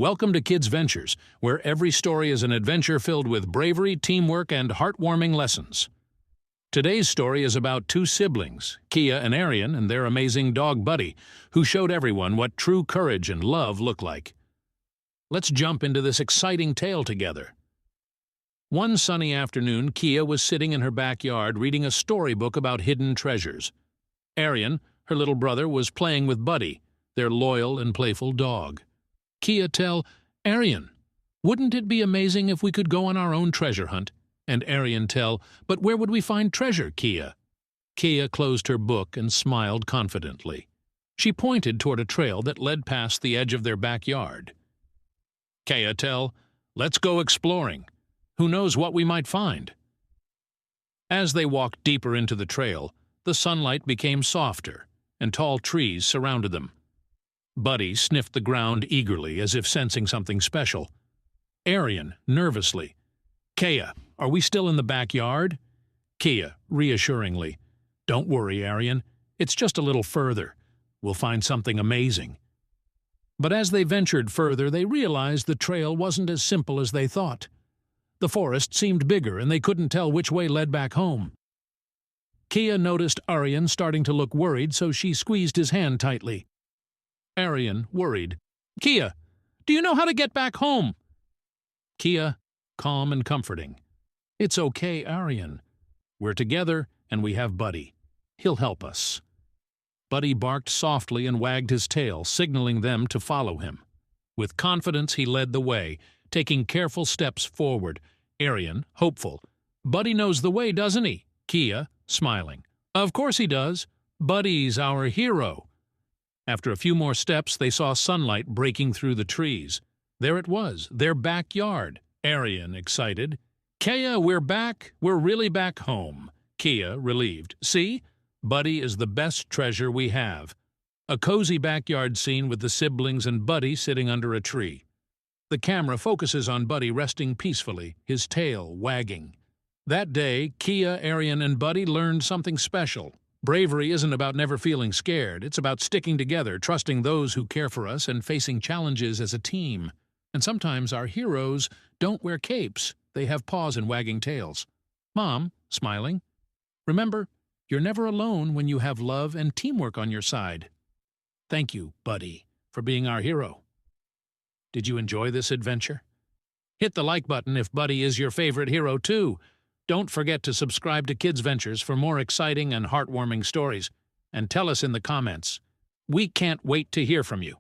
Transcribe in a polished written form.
Welcome to Kids Ventures, where every story is an adventure filled with bravery, teamwork, and heartwarming lessons. Today's story is about two siblings, Keya and Aryan, and their amazing dog Buddy, who showed everyone what true courage and love look like. Let's jump into this exciting tale together. One sunny afternoon, Keya was sitting in her backyard reading a storybook about hidden treasures. Aryan, her little brother, was playing with Buddy, their loyal and playful dog. Keya tell Aryan, "Wouldn't it be amazing if we could go on our own treasure hunt?" And Aryan tell, "But where would we find treasure, Keya?" Keya closed her book and smiled confidently. She pointed toward a trail that led past the edge of their backyard. Keya tell, "Let's go exploring. Who knows what we might find?" As they walked deeper into the trail, the sunlight became softer, and tall trees surrounded them. Buddy sniffed the ground eagerly, as if sensing something special. Aryan, nervously, "Keya, are we still in the backyard?" Keya, reassuringly, "Don't worry, Aryan. It's just a little further. We'll find something amazing." But as they ventured further, they realized the trail wasn't as simple as they thought. The forest seemed bigger, and they couldn't tell which way led back home. Keya noticed Aryan starting to look worried, so she squeezed his hand tightly. Aryan, worried, "Keya, do you know how to get back home?" Keya, calm and comforting, "It's okay, Aryan. We're together, and we have Buddy. He'll help us." Buddy barked softly and wagged his tail, signaling them to follow him. With confidence, he led the way, taking careful steps forward. Aryan, hopeful, "Buddy knows the way, doesn't he?" Keya, smiling, "Of course he does. Buddy's our hero." After a few more steps, they saw sunlight breaking through the trees. There it was, their backyard. Aryan, excited, "Keya, we're back. We're really back home." Keya, relieved, "See? Buddy is the best treasure we have." A cozy backyard scene with the siblings and Buddy sitting under a tree. The camera focuses on Buddy resting peacefully, his tail wagging. That day, Keya, Aryan, and Buddy learned something special. Bravery isn't about never feeling scared. It's about sticking together, trusting those who care for us, and facing challenges as a team. And sometimes our heroes don't wear capes. They have paws and wagging tails. Mom, smiling, "Remember, you're never alone when you have love and teamwork on your side." Thank you, Buddy, for being our hero. Did you enjoy this adventure? Hit the like button if Buddy is your favorite hero too. Don't forget to subscribe to Kids Ventures for more exciting and heartwarming stories, and tell us in the comments. We can't wait to hear from you.